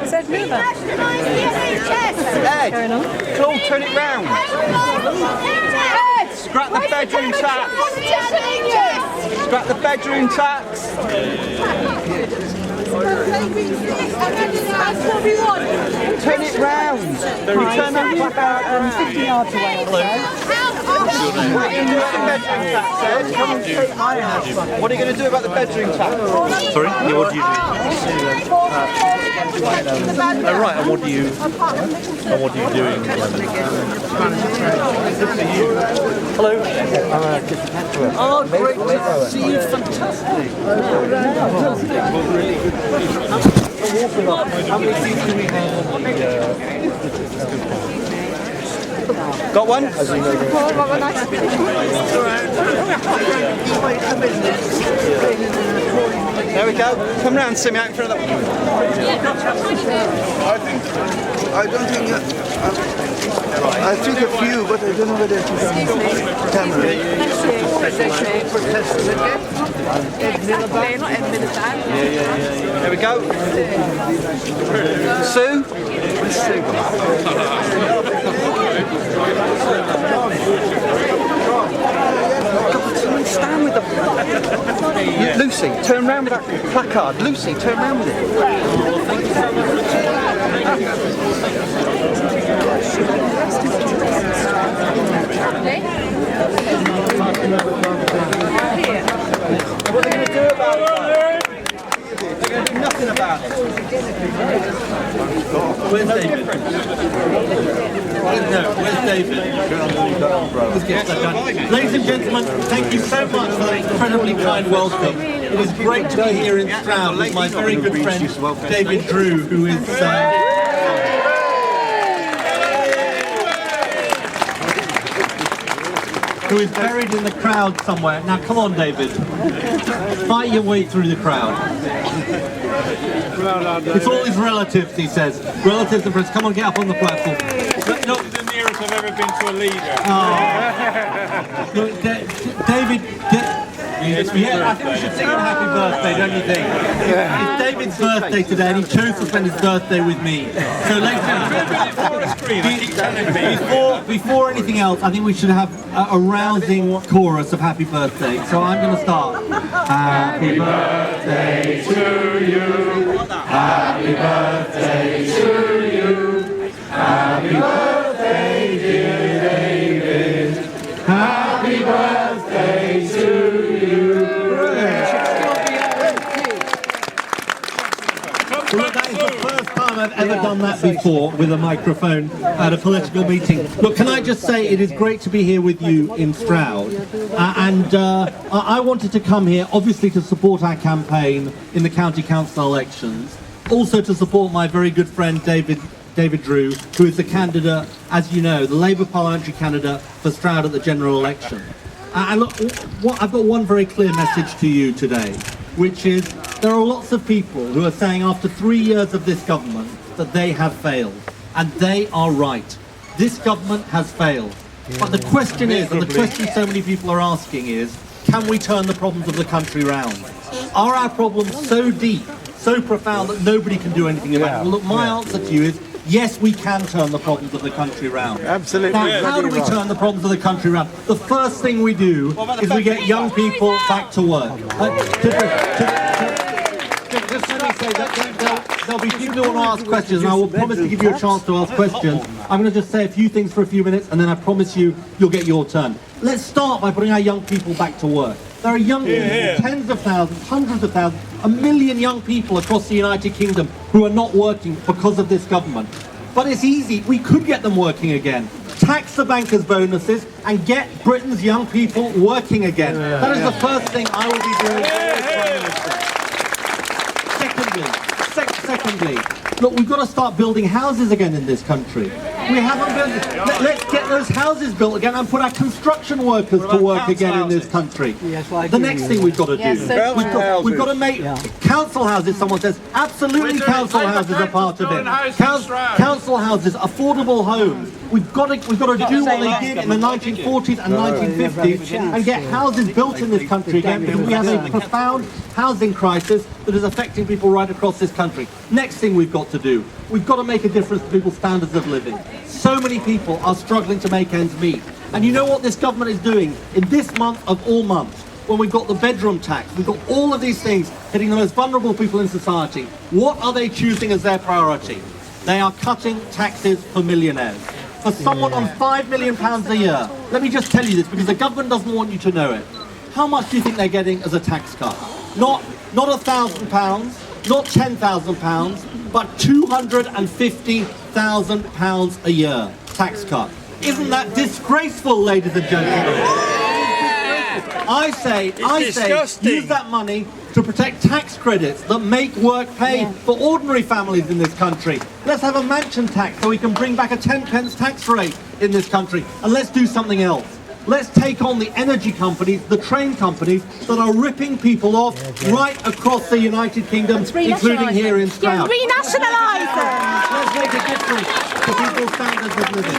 Is Ed Milliband? Ed, Claude, turn it round. Scrap the bedroom tax. Scrap the bedroom tax. Turn it round. Turn that placard 50 yards away. What are you going to do about the bedroom tax, Ed? Come and take my house. What are you going to do about the bedroom tax? Sorry? Yeah, what do you do? Oh, right, and what are you doing? Hello. Oh, great to see you. Fantastic. How many seats do we have on the Got one? There we go. Come round, Simi, out in front of that. I don't think. I took a few, but I don't know whether it's on camera. There we go. Sue? Stand with the... Lucy, turn round with that placard. Lucy, turn round with it. What are they going to do about it? They're going to do nothing about it. Where's David? Where's David? Let's get that done. Ladies and gentlemen, thank you so much for that incredibly kind welcome. It is great to be here in Stroud with my very good friend David Drew, who is buried in the crowd somewhere. Now come on, David. Fight your way through the crowd. It's all his relatives, he says. Relatives and friends. Come on, get up on the platform. No, this is the nearest I've ever been to a leader. Look, David... Yeah, I think we should sing him a happy birthday, don't you think? It's David's birthday today and he chose to spend his birthday with me. So before anything else, I think we should have a rousing chorus of happy birthday. So I'm going to start. Happy birthday to you. Happy birthday to you. Happy birthday, dear David. Happy birthday to you. Look, that is the first time I've ever done that before with a microphone at a political meeting. Look, can I just say it is great to be here with you in Stroud. I wanted to come here, obviously, to support our campaign in the county council elections. Also to support my very good friend David Drew, who is the candidate, as you know, the Labour parliamentary candidate for Stroud at the general election. And look, I've got one very clear message to you today, which is there are lots of people who are saying after 3 years of this government that they have failed. And they are right. This government has failed. But the question is, and the question so many people are asking is, can we turn the problems of the country round? Are our problems so deep, so profound that nobody can do anything about it? Well, look, my answer to you is, yes, we can turn the problems of the country round. Absolutely. Now, how do we turn the problems of the country round? The first thing we do is we get young people back to work. Just let me say that there'll be people who want to ask questions, and I will promise to give you a chance to ask questions. I'm going to just say a few things for a few minutes, and then I promise you'll get your turn. Let's start by putting our young people back to work. There are young people, tens of thousands, hundreds of thousands, 1 million young people across the United Kingdom who are not working because of this government. But it's easy. We could get them working again. Tax the bankers' bonuses and get Britain's young people working again. That is the first thing I will be doing as Prime Minister. Secondly, look, we've got to start building houses again in this country. We haven't built. Let's get those houses built again and put our construction workers to work again in this country. The next thing we've got to do, we've got to make council houses. Someone says absolutely, council houses are part of it. Council houses, affordable homes. We've got to do what they did in the 1940s and 1950s and get houses built in this country again, because we have a profound housing crisis that is affecting people right across this country. Next thing we've got to do, we've got to make a difference to people's standards of living. So many people are struggling to make ends meet. And you know what this government is doing in this month of all months, when we've got the bedroom tax, we've got all of these things hitting the most vulnerable people in society. What are they choosing as their priority? They are cutting taxes for millionaires. For someone on £5 million a year, let me just tell you this, because the government doesn't want you to know it. How much do you think they're getting as a tax cut? Not £1,000, not £10,000, but £250,000 a year tax cut. Isn't that disgraceful, ladies and gentlemen? I say, use that money to protect tax credits that make work pay for ordinary families in this country. Let's have a mansion tax so we can bring back a 10p tax rate in this country. And let's do something else. Let's take on the energy companies, the train companies that are ripping people off right across the United Kingdom, including here in Stroud. Renationalise them! Let's make a difference to people's standards of living.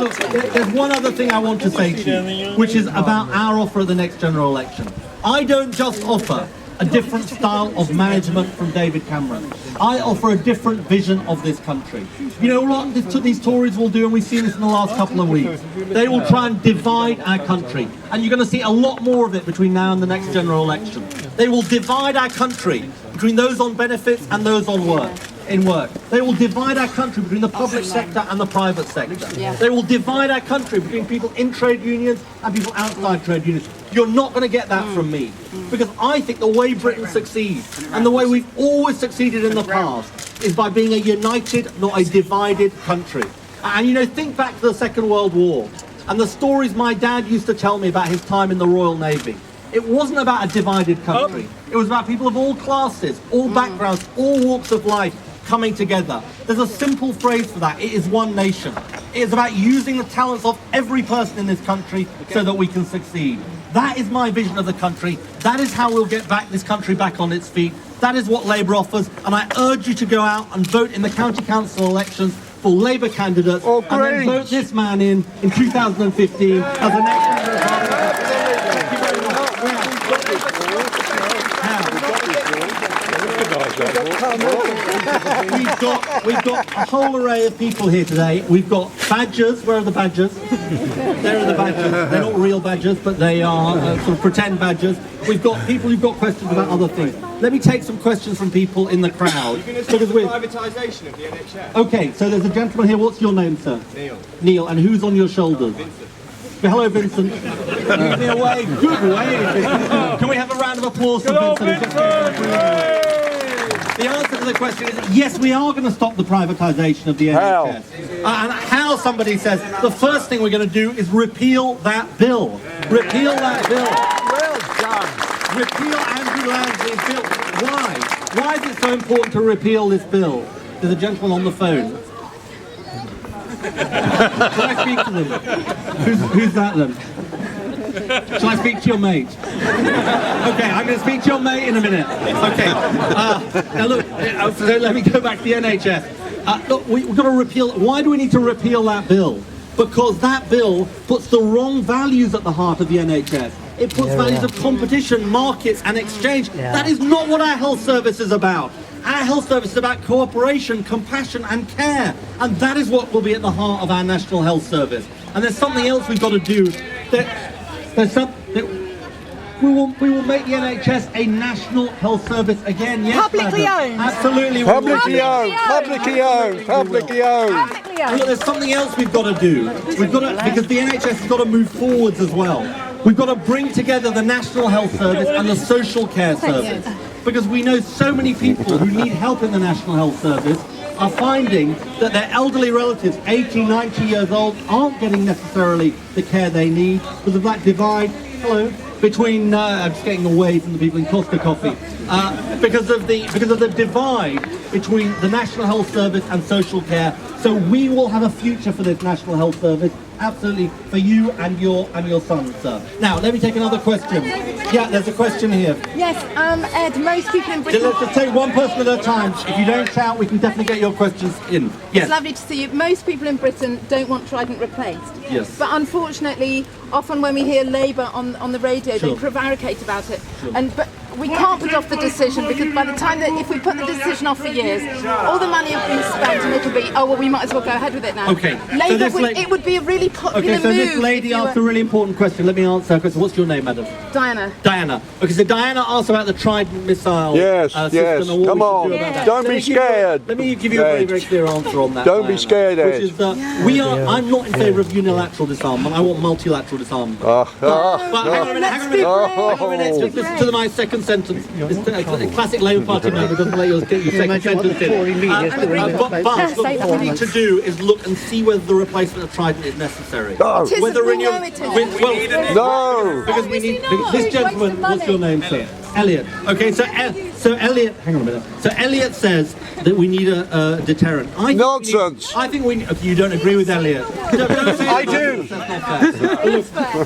Look, there's one other thing I want to say to you, which is about our offer at the next general election. I don't just offer a different style of management from David Cameron. I offer a different vision of this country. You know what these Tories will do, and we've seen this in the last couple of weeks? They will try and divide our country. And you're going to see a lot more of it between now and the next general election. They will divide our country between those on benefits and those on work. They will divide our country between the public sector and the private sector. They will divide our country between people in trade unions and people outside trade unions. You're not going to get that from me, because I think the way Britain succeeds, and the way we've always succeeded in the past, is by being a united, not a divided country. And you know, think back to the Second World War and the stories my dad used to tell me about his time in the Royal Navy. It wasn't about a divided country. It was about people of all classes, all backgrounds, all walks of life coming together. There's a simple phrase for that. It is one nation. It is about using the talents of every person in this country so that we can succeed. That is my vision of the country. That is how we'll get this country back on its feet. That is what Labour offers, and I urge you to go out and vote in the county council elections for Labour candidates, and then vote this man in 2015 as the next member of Parliament. Thank you very much. We've got a whole array of people here today. We've got badgers. Where are the badgers? There are the badgers. They're not real badgers, but they are sort of pretend badgers. We've got people who've got questions about other things. Let me take some questions from people in the crowd. You're going to talk about privatisation of the NHS? Okay, so there's a gentleman here. What's your name, sir? Neil. Neil, and who's on your shoulders? Vincent. Hello, Vincent. Give me a wave. Good wave. Can we have a round of applause for Vincent? The answer to the question is yes, we are going to stop the privatisation of the NHS. And how, somebody says, the first thing we're going to do is repeal that bill. Repeal that bill. Well done. Repeal Andrew Lansley's bill. Why? Why is it so important to repeal this bill? There's a gentleman on the phone. Shall I speak to them? Who's that then? Shall I speak to your mate? Okay, I'm going to speak to your mate in a minute. Okay. Now look, so let me go back to the NHS. Look, we've got to repeal. Why do we need to repeal that bill? Because that bill puts the wrong values at the heart of the NHS. It puts values of competition, markets and exchange. That is not what our health service is about. Our health service is about cooperation, compassion and care. And that is what will be at the heart of our National Health Service. And there's something else we've got to do. We will make the NHS a national health service again. Yes, Publicly owned. Absolutely. Publicly owned. Publicly owned. Publicly owned. And look, there's something else we've got to do. We've got to, because the NHS has got to move forwards as well. We've got to bring together the National Health Service and the Social Care Service. Because we know so many people who need help in the National Health Service are finding that their elderly relatives, 80, 90 years old, aren't getting necessarily the care they need because of that divide. Hello. Between I'm just getting away from the people in Costa Coffee because of the divide between the National Health Service and social care. So we will have a future for this National Health Service, absolutely, for you and your son, sir. Now, let me take another question. Yeah, there's a question here. Yes, Ed, most people in Britain... Let's just take one person at a time. If you don't shout, we can definitely get your questions in. Yes. It's lovely to see you. Most people in Britain don't want Trident replaced. Yes. But unfortunately, often when we hear Labour on the radio, Sure. they prevaricate about it. Sure. But we can't put off the decision, because by the time that, if we put the decision off for years, all the money will be spent and it'll be, oh well, we might as well go ahead with it now. Okay. Labour, it would be a really popular Okay, so move. this lady asked a really important question. Let me answer her question. What's your name, madam? Diana. Diana. Okay, so Diana asked about the Trident missile Yes, system yes. and what Come we should on. do about that. Don't be Let me give you a- scared. Let me give you a very, very clear answer on that. Don't be Diana, scared, Ed. Which is that we are. I'm not in favour of unilateral disarmament. I want multilateral disarmament. But hang on a minute. Hang on a minute. Hang on a minute. Just listen to my second sentence. It's a classic Labour Party member doesn't let you get your second sentence in. But what we need to do is look and see whether the replacement of Trident is necessary. No. It isn't. Whether We in your know it isn't. No. because we need this gentleman. What's your name, sir? Elliot. Okay, so Elliot. Hang on a minute. So Elliot says that we need a deterrent. Nonsense. I think we. Okay, you don't agree with Elliot. I do.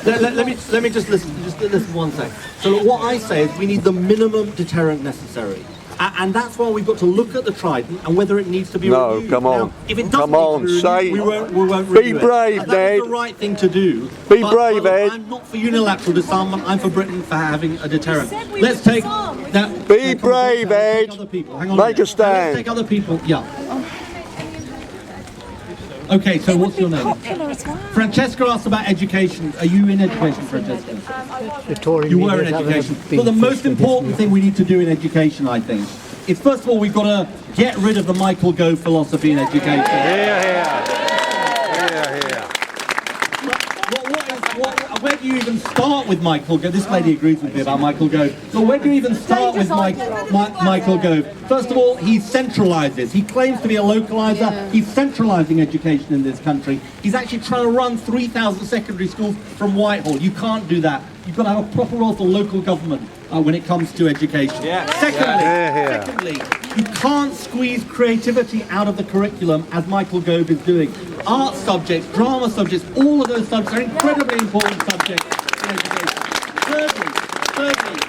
Let me just listen. Just listen one sec. So look, what I say is we need the minimum deterrent necessary. And that's why we've got to look at the Trident and whether it needs to be No, reviewed. come on. Now, if it doesn't Come need on, to be say- reviewed, we won't Be review it. brave, And that's Ned. the right thing to do. Be But brave, Ed. I'm not for unilateral disarmament. I'm for Britain for having a deterrent. Let's take that. Be brave, Ed. Other people. Hang on Make a minute. stand. Let's take other people. Yeah. Okay, so what's your name? Francesca asked about education. Are you in education, Francesca? You were in education. Well, the most important thing we need to do in education, I think, is first of all we've got to get rid of the Michael Gove philosophy in education. Where do you even start with Michael Gove? This lady agrees with me about Michael Gove. So where do you even start with Michael Gove? First of all, he centralises. He claims to be a localiser. Yeah. He's centralising education in this country. He's actually trying to run 3,000 secondary schools from Whitehall. You can't do that. You've got to have a proper role for local government when it comes to education. Secondly, you can't squeeze creativity out of the curriculum as Michael Gove is doing. Art subjects, drama subjects, all of those subjects are incredibly important subjects in education. Thirdly,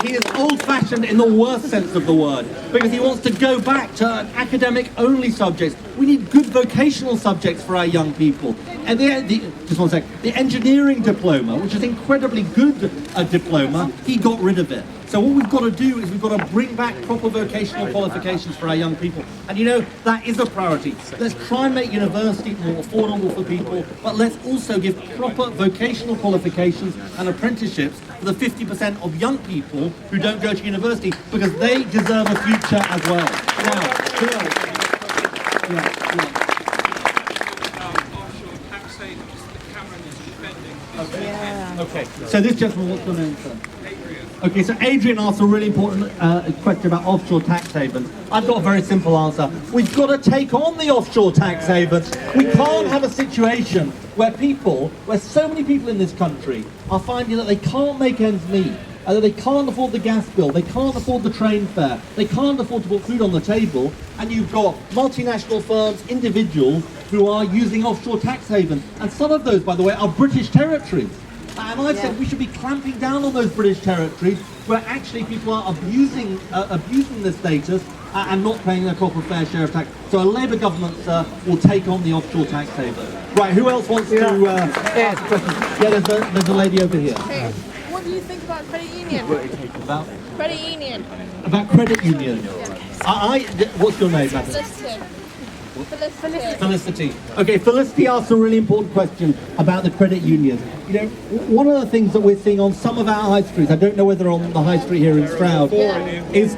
he is old-fashioned in the worst sense of the word, because he wants to go back to academic-only subjects. We need good vocational subjects for our young people. And just one sec, the engineering diploma, which is incredibly good diploma, he got rid of it. So what we've got to do is we've got to bring back proper vocational qualifications for our young people. And you know, that is a priority. Let's try and make university more affordable for people, but let's also give proper vocational qualifications and apprenticeships for the 50% of young people who don't go to university, because they deserve a future as well. Now, who else? Okay, so this gentleman, what's your name, sir? Okay, so Adrian asked a really important question about offshore tax havens. I've got a very simple answer. We've got to take on the offshore tax havens. We can't have a situation where so many people in this country are finding that they can't make ends meet, that they can't afford the gas bill, they can't afford the train fare, they can't afford to put food on the table, and you've got multinational firms, individuals who are using offshore tax havens. And some of those, by the way, are British territories. And I've said we should be clamping down on those British territories where actually people are abusing the status and not paying their proper fair share of tax. So a Labour government will take on the offshore tax haven. Right, who else wants to ask questions? Yeah, there's a lady over here. Hey, what do you think about credit union? About Credit union. credit union. What's your name, madam? Felicity. Felicity. Okay, Felicity asked a really important question about the credit union. You know, one of the things that we're seeing on some of our high streets, I don't know whether on the high street here in Stroud, is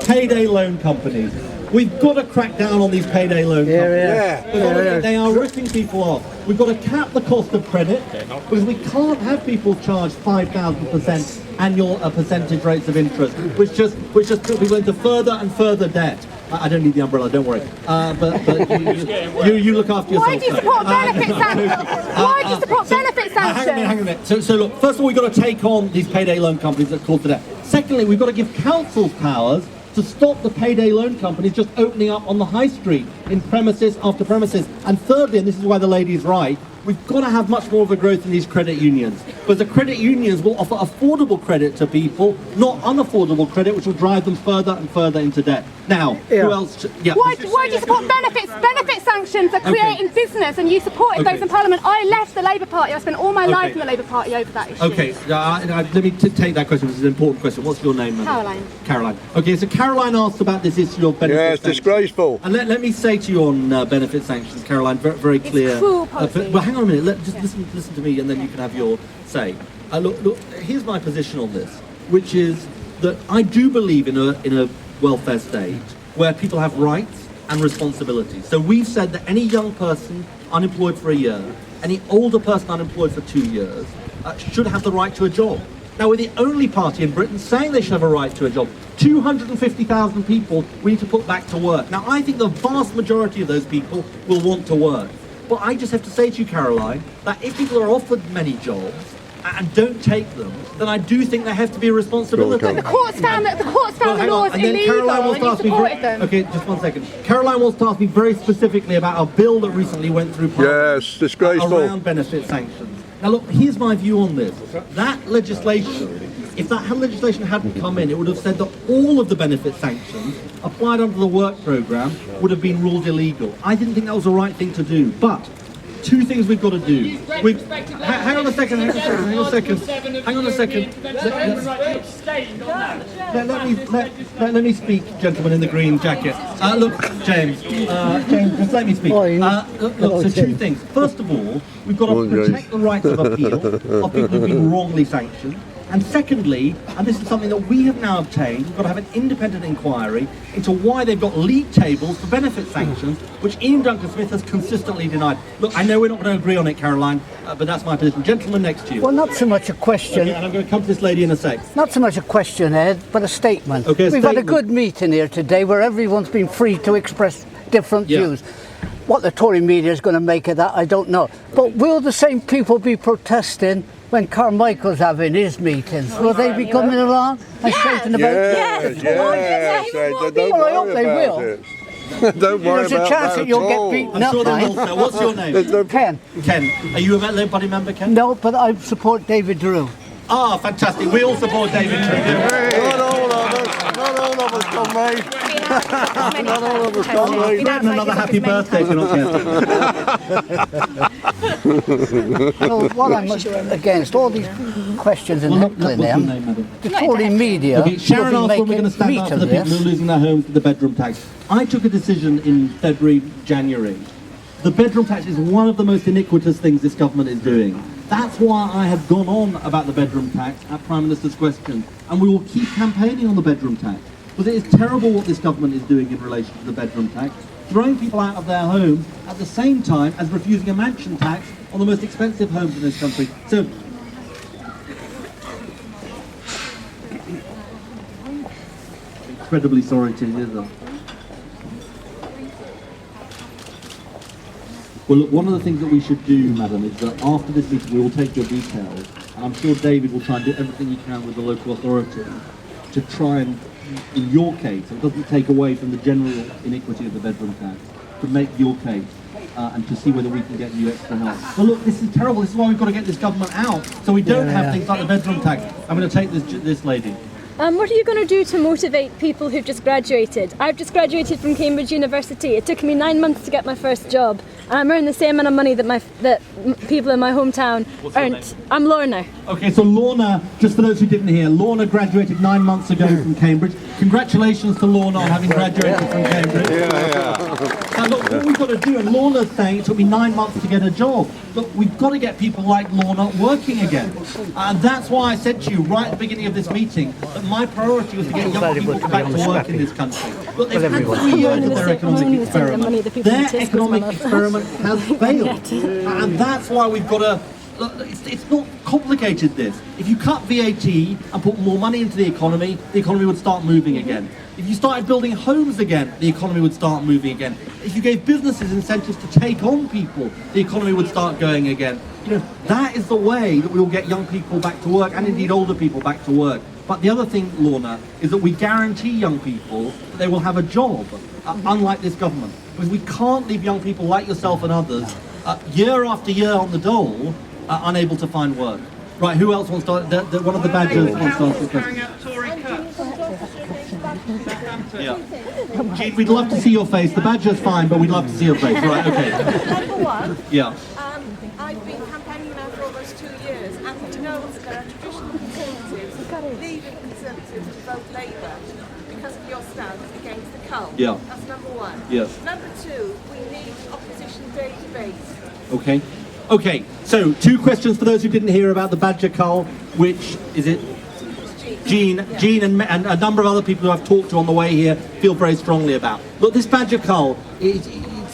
payday loan companies. We've got to crack down on these payday loan companies. They are ripping people off. We've got to cap the cost of credit, because we can't have people charge 5,000% annual percentage rates of interest, which just put people into further and further debt. I don't need the umbrella, don't worry. But you look after yourself. Why do you support benefit sanctions? Why do you support benefit sanctions? Hang on a minute. So look, first of all, we've got to take on these payday loan companies that cause the debt. Secondly, we've got to give councils powers to stop the payday loan companies just opening up on the high street in premises after premises. And thirdly, and this is why the lady is right, we've got to have much more of a growth in these credit unions, because the credit unions will offer affordable credit to people, not unaffordable credit, which will drive them further and further into debt. Now, who else? Why do you support benefits? Benefit sanctions are creating business, and you supported those in Parliament. I left the Labour Party. I spent all my life in the Labour Party over that issue. Okay, let me take that question, which is an important question. What's your name, madam? Caroline. Caroline. Okay, so Caroline asked about this issue of benefit Yes, sanctions. disgraceful. And let me say to you on benefit sanctions, Caroline, very clear. It's cruel policy. Well, hang on a minute. Just listen to me, and then you can have your say. Look, here's my position on this, which is that I do believe in a welfare state where people have rights and responsibilities. So we've said that any young person unemployed for a year, any older person unemployed for 2 years, should have the right to a job. Now, we're the only party in Britain saying they should have a right to a job. 250,000 people we need to put back to work. Now, I think the vast majority of those people will want to work. But I just have to say to you, Caroline, that if people are offered many jobs and don't take them, then I do think there has to be a responsibility. But the courts found the laws And then illegal, Caroline wants and to you ask me supported them. Okay, just 1 second. Caroline wants to ask me very specifically about a bill that recently went through Parliament. Yes, disgraceful. Around benefit sanctions. Now look, here's my view on this. That legislation, if that legislation hadn't come in, it would have said that all of the benefit sanctions applied under the work programme would have been ruled illegal. I didn't think that was the right thing to do, but two things we've got to do. Hang on a second. Let me speak, gentleman in the green jacket. Look, James, just let me speak. Look, so two things. First of all, we've got to protect the rights of appeal of people who've been wrongly sanctioned. And secondly, and this is something that we have now obtained, we've got to have an independent inquiry into why they've got league tables for benefit sanctions, which Ian Duncan-Smith has consistently denied. Look, I know we're not going to agree on it, Caroline, but that's my position. Gentleman next to you. Well, not so much a question. Okay, and I'm going to come to this lady in a sec. Not so much a question, Ed, but a statement. Okay, We've had a good meeting here today where everyone's been free to express different views. What the Tory media is going to make of that, I don't know. But will the same people be protesting when Carmichael's having his meetings? Will they be coming along and shouting about Yes. Don't Well, I hope worry they about will. it. Don't worry There's a about chance that that you'll at get all. beaten I'm up, sure they mate. will, sir. What's your name? There's no Ken. Ken. Are you a Labour Party member, Ken? No, but I support David Drew. Ah, fantastic. We all support David True. Not all of us. Not all of us, comrade. Not all of us, comrade. And another happy birthday if you're not careful. So what I'm against, all these questions and heckling What's your them, name, madam? the Tory media Okay, Sharon will asked be when we're going to making stand meat up for of the people who are this. losing their homes to the bedroom tax. I took a decision in February, January. The bedroom tax is one of the most iniquitous things this government is doing. That's why I have gone on about the bedroom tax at Prime Minister's question. And we will keep campaigning on the bedroom tax. Because it is terrible what this government is doing in relation to the bedroom tax, throwing people out of their homes at the same time as refusing a mansion tax on the most expensive homes in this country. So, incredibly sorry to hear that. Well, look, one of the things that we should do, madam, is that after this meeting we will take your details, and I'm sure David will try and do everything he can with the local authority to try and, in your case, it doesn't take away from the general iniquity of the bedroom tax, to make your case and to see whether we can get you extra help. Well, look, this is terrible. This is why we've got to get this government out, so we don't have things like the bedroom tax. I'm going to take this lady. What are you going to do to motivate people who've just graduated? I've just graduated from Cambridge University. It took me 9 months to get my first job, and I'm earning the same amount of money that people in my hometown earned. I'm Lorna. Okay, so Lorna, just for those who didn't hear, Lorna graduated 9 months ago from Cambridge. Congratulations to Lorna on having graduated from Cambridge. Now look, what we've got to do, and Lorna's saying it took me 9 months to get a job. Look, we've got to get people like Lorna working again. And that's why I said to you right at the beginning of this meeting that my priority was to get young people back to work in this country. Look, they've had 3 years of their economic experiment. Their economic experiment has failed. And that's why we've got to... Look, it's not complicated, this. If you cut VAT and put more money into the economy would start moving again. If you started building homes again, the economy would start moving again. If you gave businesses incentives to take on people, the economy would start going again. If that is the way that we will get young people back to work, and indeed older people back to work. But the other thing, Lorna, is that we guarantee young people that they will have a job, unlike this government. Because we can't leave young people like yourself and others year after year on the dole, unable to find work. Right, who else wants to, one of the badgers wants to ask a question. Yeah. Jean, we'd love to see your face. The badger's fine, but we'd love to see your face. Right, okay. Number one, Yeah. I've been campaigning now for almost 2 years, and we know that there are traditional Conservatives leaving Conservatives to vote Labour because of your stand against the cull. Yeah. That's number one. Yes. Number two, we need opposition database. Okay. Okay, so 2 questions for those who didn't hear about the badger cull, which, is it? Jean and a number of other people who I've talked to on the way here feel very strongly about. Look, this badger cull, it's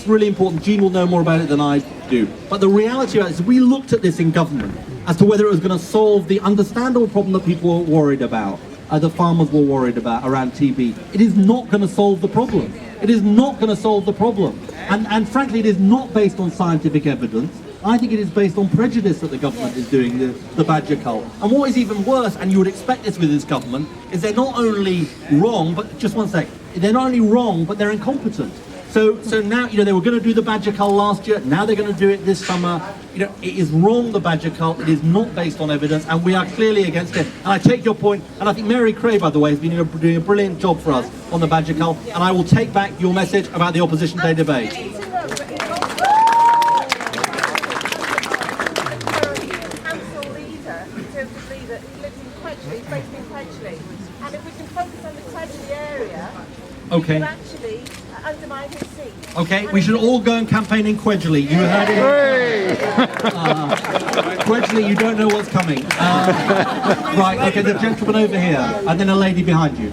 really important. Jean will know more about it than I do. But the reality of it is we looked at this in government as to whether it was going to solve the understandable problem that people were worried about, the farmers were worried about around TB. It is not going to solve the problem. It is not going to solve the problem. And frankly, it is not based on scientific evidence. I think it is based on prejudice that the government is doing the badger cull. And what is even worse, and you would expect this with this government, is they're not only wrong, but just one sec, they're not only wrong, but they're incompetent. So now, they were going to do the badger cull last year, now they're going to do it this summer. It is wrong, the badger cull, it is not based on evidence, and we are clearly against it. And I take your point, and I think Mary Cray, by the way, has been doing a brilliant job for us on the badger cull, and I will take back your message about the opposition day debate. And if we can focus on the Quedgley area, Okay. we can actually undermine his seat. Okay, we should all go and campaign in Quedgley. You heard it. Quedgley, you don't know what's coming. Right, okay, the gentleman over here, and then a lady behind you.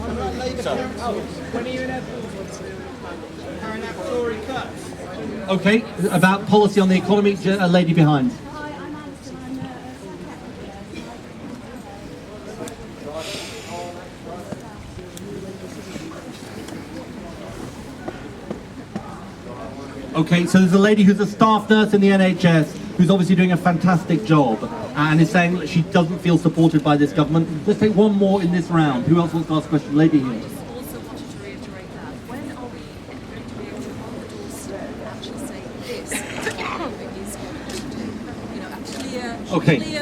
Okay, about policy on the economy, a lady behind. Okay, so there's a lady who's a staff nurse in the NHS who's obviously doing a fantastic job and is saying that she doesn't feel supported by this government. Let's take one more in this round. Who else wants to ask a question? Lady here. Also wanted to reiterate that. When are we going to be able to on the doorstep and actually say this is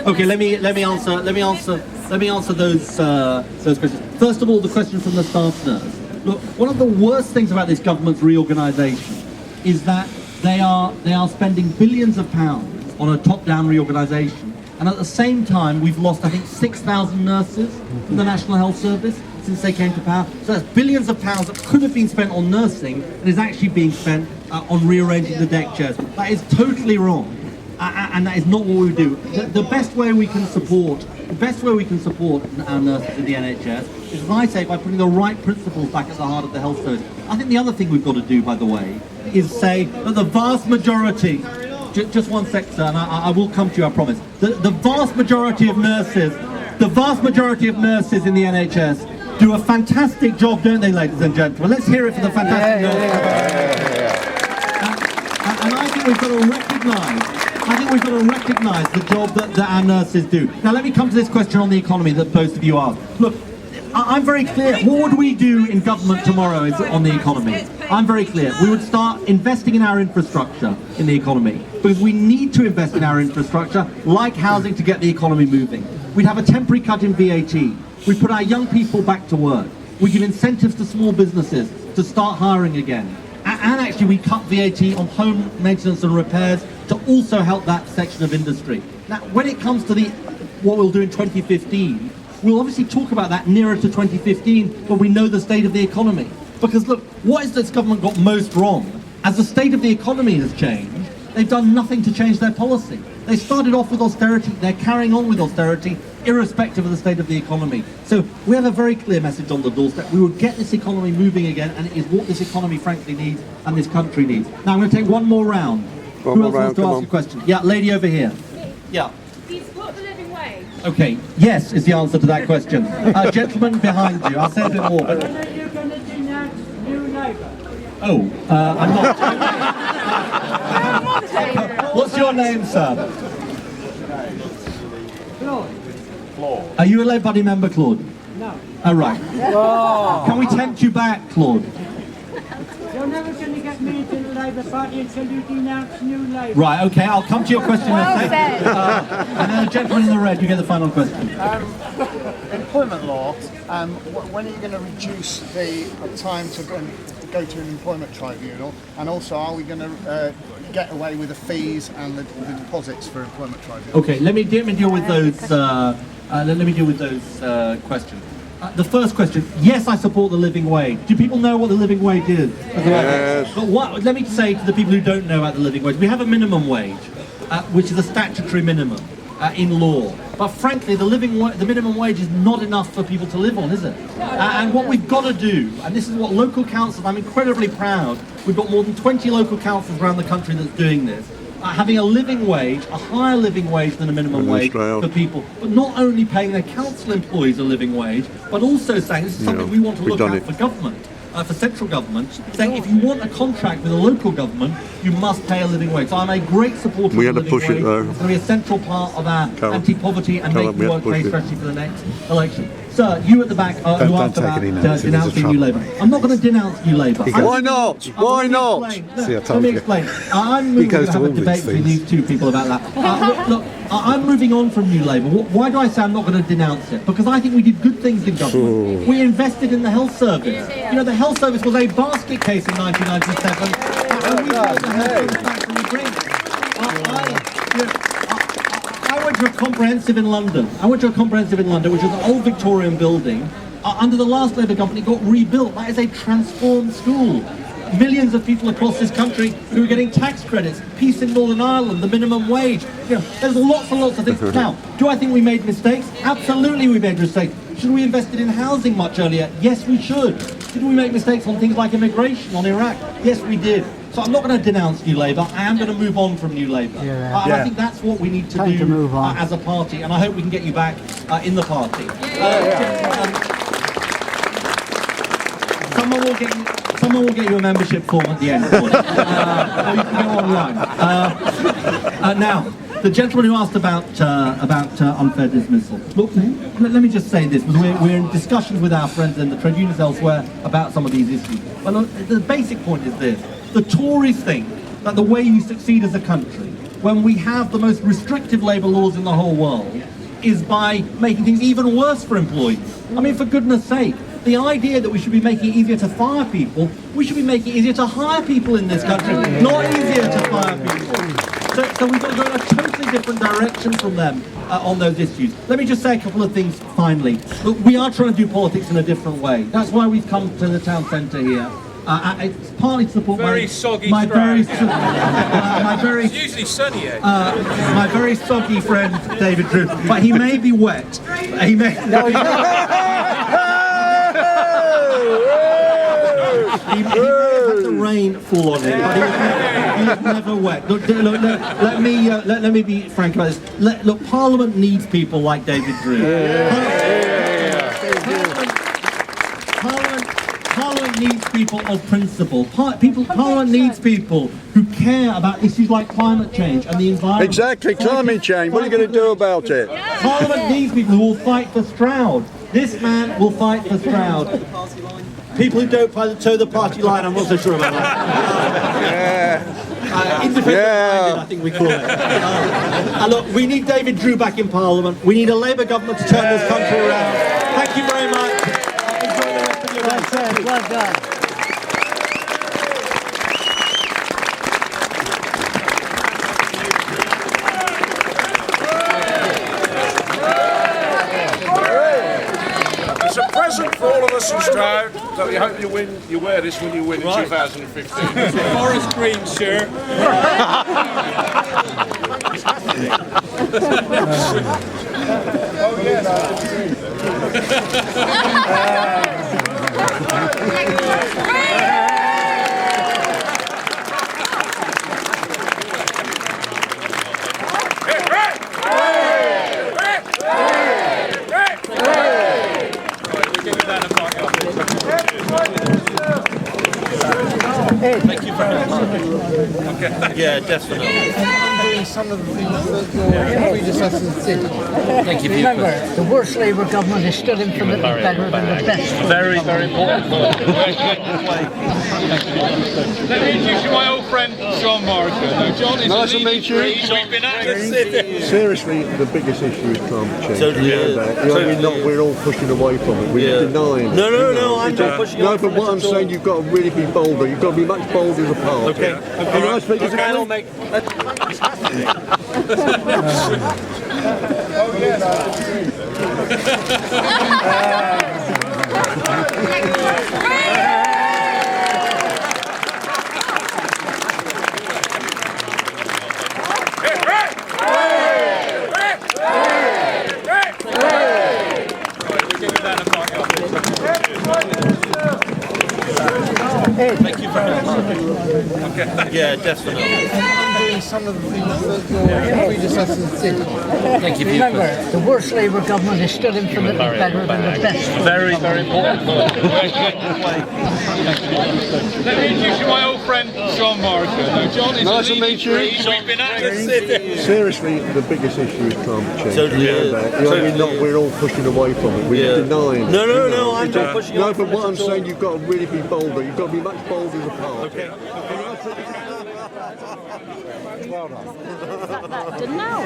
Okay, let me answer those questions. First of all, the question from the staff nurse. Look, one of the worst things about this government's reorganisation is that they are spending billions of pounds on a top-down reorganisation, and at the same time we've lost, I think, 6,000 nurses from the National Health Service since they came to power. So that's billions of pounds that could have been spent on nursing and is actually being spent on rearranging the deck chairs. That is totally wrong, and that is not what we do. The best way we can support our nurses in the NHS is, as I say, by putting the right principles back at the heart of the health service. I think the other thing we've got to do, by the way, is say that the vast majority, just one sec, sir, and I will come to you, I promise. The vast majority of nurses in the NHS do a fantastic job, don't they, ladies and gentlemen? Let's hear it for the fantastic nurses. And I think we've got to recognise the job that our nurses do. Now let me come to this question on the economy that both of you asked. Look, I'm very clear. What would we do in government tomorrow is on the economy? I'm very clear. We would start investing in our infrastructure in the economy, because we need to invest in our infrastructure, like housing, to get the economy moving. We'd have a temporary cut in VAT. We put our young people back to work. We give incentives to small businesses to start hiring again. And actually we cut VAT on home maintenance and repairs to also help that section of industry. Now, when it comes to what we'll do in 2015, we'll obviously talk about that nearer to 2015 when we know the state of the economy. Because look, what has this government got most wrong? As the state of the economy has changed, they've done nothing to change their policy. They started off with austerity, they're carrying on with austerity, irrespective of the state of the economy. So we have a very clear message on the doorstep. We will get this economy moving again, and it is what this economy frankly needs and this country needs. Now I'm going to take one more round. Who else wants to ask a question? Yeah, lady over here. Yeah. Do you support the living wage? Okay, yes is the answer to that question. Gentleman behind you, I'll say a bit more. But... When are you going to denounce New Labour? Oh, I'm not. What's your name, sir? Claude. Are you a Labour Party member, Claude? No. Oh, right. Can we tempt you back, Claude? You're never going to get me into the Labour Party until you denounce New Labour. Right, okay, I'll come to your question in a second. And then the gentleman in the red, you get the final question. Employment law, when are you going to reduce the time to go to an employment tribunal? And also, are we going to get away with the fees and the deposits for employment tribunals? Okay, let me deal with those. Questions. The first question: yes, I support the living wage. Do people know what the living wage is? Yes. But let me say to the people who don't know about the living wage, we have a minimum wage, which is a statutory minimum in law. But frankly, the minimum wage is not enough for people to live on, is it? And what we've got to do, and this is what local councils, I'm incredibly proud, we've got more than 20 local councils around the country that's doing this, having a living wage, a higher living wage than a minimum wage for people, but not only paying their council employees a living wage, but also saying, this is something we want to look at for government. For central government, saying if you want a contract with a local government, you must pay a living wage. So I'm a great supporter of the living wage. It's going to be a central part of our anti-poverty and making work pay, especially for the next election. Sir, you at the back who asked about denouncing New Labour. I'm not going to denounce New Labour. Why not? Why not? Let me explain. I'm moving to have a debate between these two people about that. Look, I'm moving on from New Labour. Why do I say I'm not going to denounce it? Because I think we did good things in government. We invested in the health service. You know, the health service was a basket case in 1997. And we brought the health service back from the brink. I went to a comprehensive in London. which was an old Victorian building. Under the last Labour government, it got rebuilt. That is a transformed school. Millions of people across this country who are getting tax credits, peace in Northern Ireland, the minimum wage. You know, there's lots and lots of things. Now, do I think we made mistakes? Absolutely we made mistakes. Should we have invested in housing much earlier? Yes, we should. Did we make mistakes on things like immigration, on Iraq? Yes, we did. So I'm not going to denounce New Labour. I am going to move on from New Labour. And I think that's what we need to do as a party. And I hope we can get you back in the party. Someone will get you a membership form at the end. Or you can go online. Now, the gentleman who asked about unfair dismissal. Look, let me just say this, because we're in discussions with our friends in the trade unions elsewhere about some of these issues. But look, the basic point is this. The Tories think that the way you succeed as a country, when we have the most restrictive labour laws in the whole world, is by making things even worse for employees. I mean, for goodness sake, the idea that we should be making it easier to fire people, we should be making it easier to hire people in this country, not easier to fire people. So we've got to go in a totally different direction from them on those issues. Let me just say a couple of things finally. Look, we are trying to do politics in a different way. That's why we've come to the town centre here. It's partly to support it's usually sunny here. My very soggy friend David Drew, but he may be wet. He may. No, he's not. He may have had the rain fall on him, but he was never wet. Look, let me be frank about this. Look, Parliament needs people like David Drew. Parliament needs people of principle. Parliament needs people who care about issues like climate change and the environment. Exactly, climate change. What are you going to do about it? Parliament needs people who will fight for Stroud. This man will fight for Stroud. People who don't toe the party line, I'm not so sure about that. Independent-minded, I think we call it. Look, we need David Drew back in Parliament. We need a Labour government to turn this country around. Thank you very much. Enjoy the rest of your day. Well done. It's a present for all of us in Stroud. So we hope you wear this when you win in 2015. Forest green shirt. Oh yes. Thank you very much. Okay. Yeah, definitely. doing some of the things that your predecessors did. Thank you. Remember, the worst Labour government is still infinitely better than the best. Very important. Let me introduce you my old friend John Morrison. Now, John is Nice to meet you. We've been at the city. Seriously, the biggest issue is climate change. Totally is. We're all pushing away from it. We're denying it. No, I'm not pushing away No, but what I'm saying, you've got to really be bolder. You've got to be much bolder as a party. Okay. And I speak as a I'll make. Thank you very much. Yeah, definitely. Doing some of the things that your predecessors did. Thank you. Remember, the worst Labour government is still infinitely better than the best. Very important. Let me introduce you my old friend John Morrison. Now, John is Nice to meet you. We've been at the city. Seriously, the biggest issue is climate change. Totally is. We're all pushing away from it. We're denying it. No, I'm not pushing away No, from but what it I'm at all. saying, you've got to really be bolder. You've got to be much bolder as a party. Didn't know.